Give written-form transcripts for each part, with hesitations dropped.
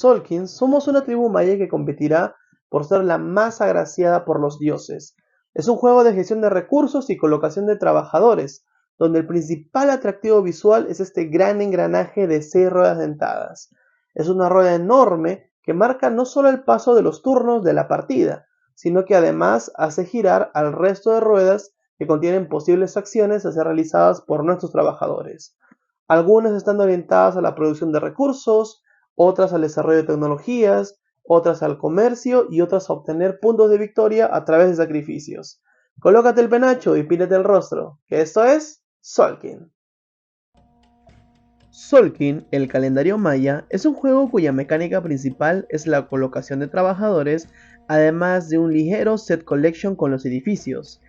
Solkin somos una tribu maya que competirá por ser la más agraciada por los dioses. Es un juego de gestión de recursos y colocación de trabajadores, donde el principal atractivo visual es este gran engranaje de 6 ruedas dentadas. Es una rueda enorme que marca no solo el paso de los turnos de la partida, sino que además hace girar al resto de ruedas que contienen posibles acciones a ser realizadas por nuestros trabajadores. Algunas están orientadas a la producción de recursos, otras al desarrollo de tecnologías, otras al comercio y otras a obtener puntos de victoria a través de sacrificios. Colócate el penacho y píntate el rostro, que esto es Solkin. Solkin, el calendario maya, es un juego cuya mecánica principal es la colocación de trabajadores, además de un ligero set collection con los edificios.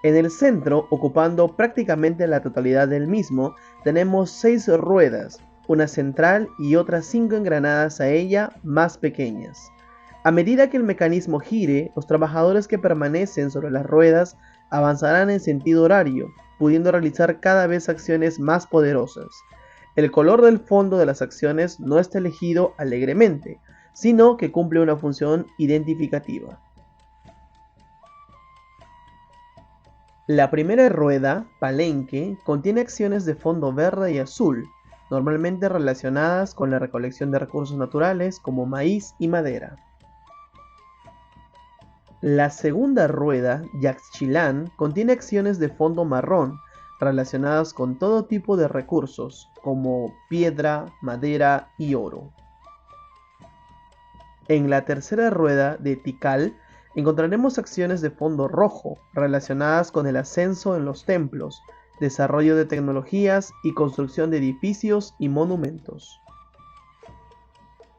En el centro, ocupando prácticamente la totalidad del mismo, tenemos 6 ruedas, una central y otras 5 engranadas a ella más pequeñas. A medida que el mecanismo gire, los trabajadores que permanecen sobre las ruedas avanzarán en sentido horario, pudiendo realizar cada vez acciones más poderosas. El color del fondo de las acciones no está elegido alegremente, sino que cumple una función identificativa. La primera rueda, palenque, contiene acciones de fondo verde y azul, normalmente relacionadas con la recolección de recursos naturales como maíz y madera. La segunda rueda, yaxchilán, contiene acciones de fondo marrón, relacionadas con todo tipo de recursos, como piedra, madera y oro. En la tercera rueda de Tikal encontraremos acciones de fondo rojo, relacionadas con el ascenso en los templos, desarrollo de tecnologías y construcción de edificios y monumentos.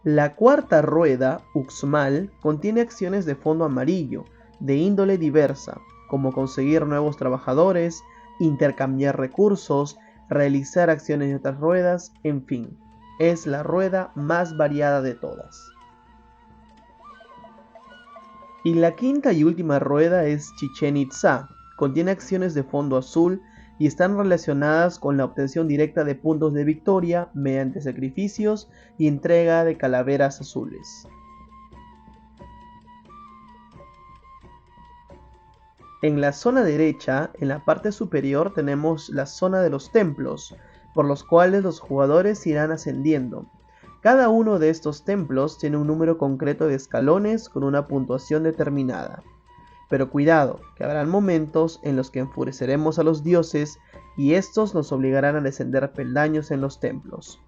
La cuarta rueda, Uxmal, contiene acciones de fondo amarillo, de índole diversa, como conseguir nuevos trabajadores, intercambiar recursos, realizar acciones de otras ruedas, en fin, es la rueda más variada de todas. Y la quinta y última rueda es Chichén Itzá, contiene acciones de fondo azul y están relacionadas con la obtención directa de puntos de victoria mediante sacrificios y entrega de calaveras azules. En la zona derecha, en la parte superior, tenemos la zona de los templos, por los cuales los jugadores irán ascendiendo. Cada uno de estos templos tiene un número concreto de escalones con una puntuación determinada. Pero cuidado, que habrán momentos en los que enfureceremos a los dioses y estos nos obligarán a descender peldaños en los templos.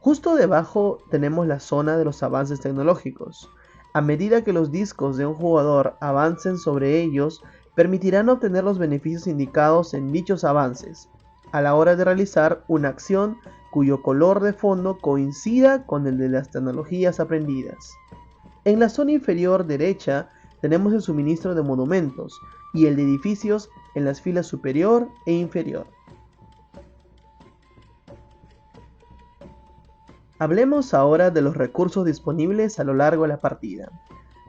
Justo debajo tenemos la zona de los avances tecnológicos. A medida que los discos de un jugador avancen sobre ellos, permitirán obtener los beneficios indicados en dichos avances, a la hora de realizar una acción cuyo color de fondo coincida con el de las tecnologías aprendidas. En la zona inferior derecha tenemos el suministro de monumentos y el de edificios en las filas superior e inferior. Hablemos ahora de los recursos disponibles a lo largo de la partida.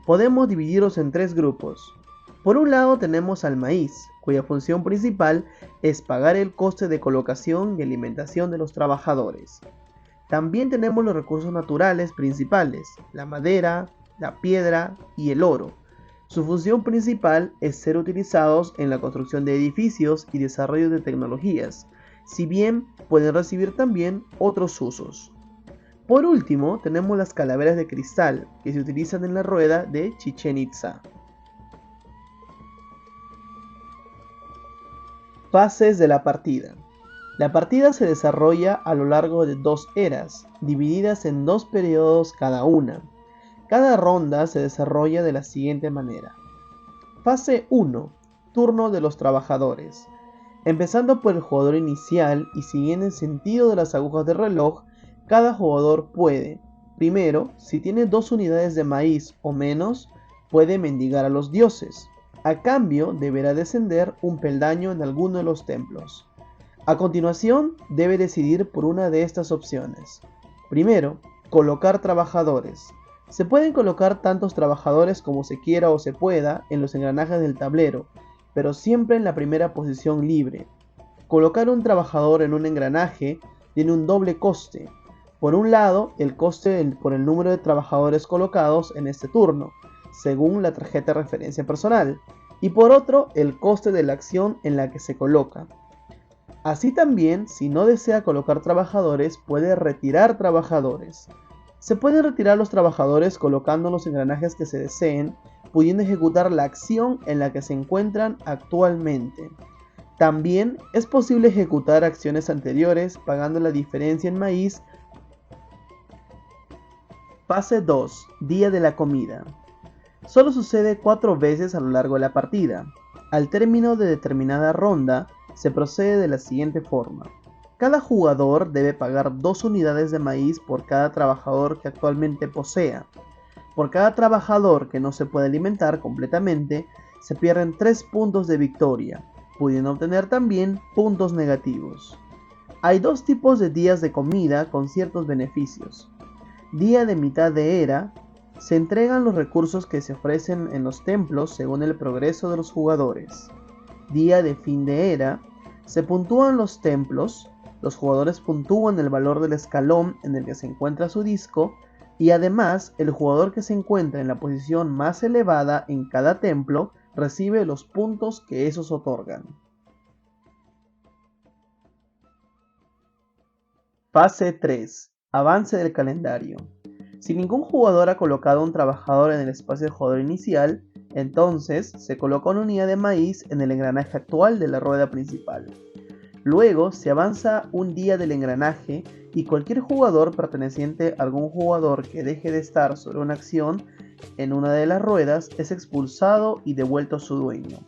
Podemos dividirlos en 3 grupos. Por un lado tenemos al maíz, cuya función principal es pagar el coste de colocación y alimentación de los trabajadores. También tenemos los recursos naturales principales, la madera, la piedra y el oro. Su función principal es ser utilizados en la construcción de edificios y desarrollo de tecnologías, si bien pueden recibir también otros usos. Por último, tenemos las calaveras de cristal, que se utilizan en la rueda de Chichén Itzá. Fases de la partida. La partida se desarrolla a lo largo de 2 eras, divididas en 2 periodos cada una. Cada ronda se desarrolla de la siguiente manera. Fase 1. Turno de los trabajadores. Empezando por el jugador inicial y siguiendo el sentido de las agujas del reloj, cada jugador puede, primero, si tiene 2 unidades de maíz o menos, puede mendigar a los dioses. A cambio, deberá descender un peldaño en alguno de los templos. A continuación, debe decidir por una de estas opciones. Primero, colocar trabajadores. Se pueden colocar tantos trabajadores como se quiera o se pueda en los engranajes del tablero, pero siempre en la primera posición libre. Colocar un trabajador en un engranaje tiene un doble coste. Por un lado, el coste por el número de trabajadores colocados en este turno, según la tarjeta de referencia personal, y por otro, el coste de la acción en la que se coloca. Así también, si no desea colocar trabajadores, puede retirar trabajadores. Se pueden retirar los trabajadores colocando los engranajes que se deseen, pudiendo ejecutar la acción en la que se encuentran actualmente. También es posible ejecutar acciones anteriores pagando la diferencia en maíz. Fase 2. Día de la comida. Solo sucede 4 veces a lo largo de la partida. Al término de determinada ronda, se procede de la siguiente forma. Cada jugador debe pagar 2 unidades de maíz por cada trabajador que actualmente posea. Por cada trabajador que no se puede alimentar completamente, se pierden 3 puntos de victoria, pudiendo obtener también puntos negativos. Hay 2 tipos de días de comida con ciertos beneficios. Día de mitad de era. Se entregan los recursos que se ofrecen en los templos según el progreso de los jugadores. Día de fin de era. Se puntúan los templos, los jugadores puntúan el valor del escalón en el que se encuentra su disco, y además el jugador que se encuentra en la posición más elevada en cada templo recibe los puntos que esos otorgan. Fase 3. Avance del calendario. Si ningún jugador ha colocado un trabajador en el espacio de jugador inicial, entonces se coloca una unidad de maíz en el engranaje actual de la rueda principal. Luego se avanza un día del engranaje y cualquier jugador perteneciente a algún jugador que deje de estar sobre una acción en una de las ruedas es expulsado y devuelto a su dueño.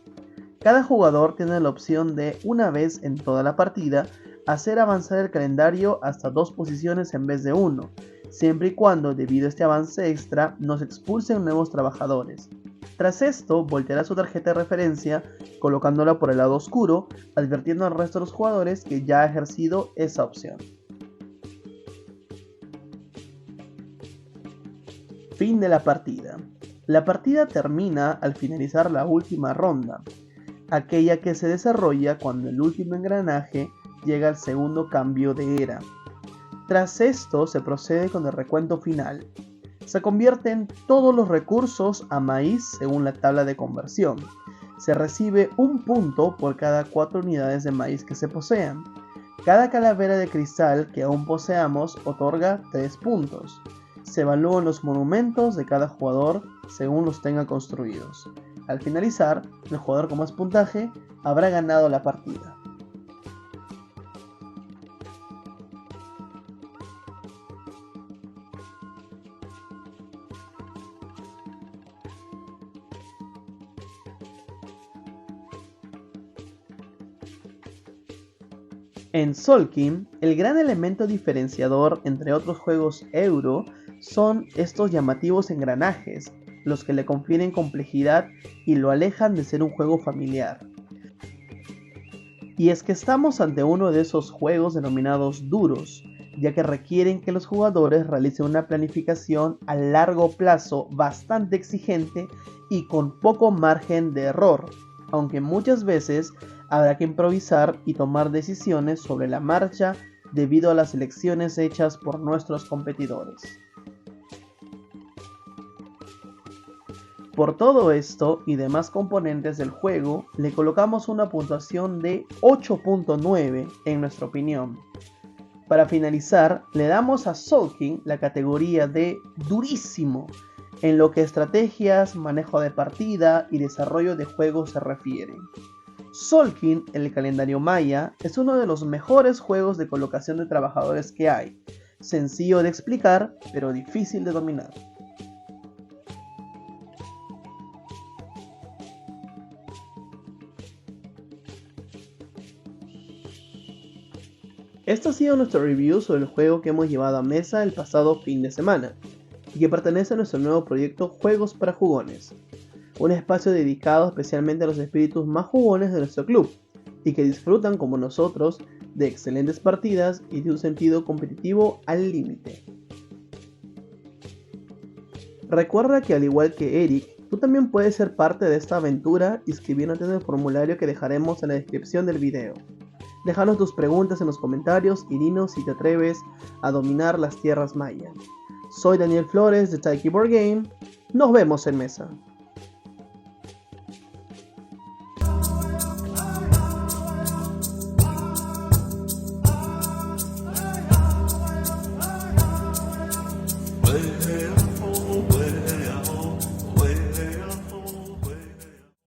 Cada jugador tiene la opción de, una vez en toda la partida, hacer avanzar el calendario hasta 2 posiciones en vez de 1, siempre y cuando, debido a este avance extra, no se expulsen nuevos trabajadores. Tras esto, volteará su tarjeta de referencia colocándola por el lado oscuro, advirtiendo al resto de los jugadores que ya ha ejercido esa opción. Fin de la partida. La partida termina al finalizar la última ronda, aquella que se desarrolla cuando el último engranaje llega al segundo cambio de era. Tras esto se procede con el recuento final. Se convierten todos los recursos a maíz según la tabla de conversión. Se recibe un punto por cada 4 unidades de maíz que se posean. Cada calavera de cristal que aún poseamos otorga 3 puntos. Se evalúan los monumentos de cada jugador según los tenga construidos. Al finalizar, el jugador con más puntaje habrá ganado la partida. En Solkin, el gran elemento diferenciador entre otros juegos euro son estos llamativos engranajes, los que le confieren complejidad y lo alejan de ser un juego familiar. Y es que estamos ante uno de esos juegos denominados duros, ya que requieren que los jugadores realicen una planificación a largo plazo bastante exigente y con poco margen de error, aunque muchas veces habrá que improvisar y tomar decisiones sobre la marcha debido a las elecciones hechas por nuestros competidores. Por todo esto y demás componentes del juego, le colocamos una puntuación de 8.9 en nuestra opinión. Para finalizar, le damos a Solkin la categoría de durísimo en lo que estrategias, manejo de partida y desarrollo de juegos se refieren. Solkin, el calendario maya, es uno de los mejores juegos de colocación de trabajadores que hay. Sencillo de explicar, pero difícil de dominar. Esto ha sido nuestro review sobre el juego que hemos llevado a mesa el pasado fin de semana, y que pertenece a nuestro nuevo proyecto Juegos para Jugones, un espacio dedicado especialmente a los espíritus más jugones de nuestro club, y que disfrutan como nosotros de excelentes partidas y de un sentido competitivo al límite. Recuerda que al igual que Eric, tú también puedes ser parte de esta aventura inscribiéndote en el formulario que dejaremos en la descripción del video. Déjanos tus preguntas en los comentarios y dinos si te atreves a dominar las tierras mayas. Soy Daniel Flores de Taiki Board Game. Nos vemos en mesa.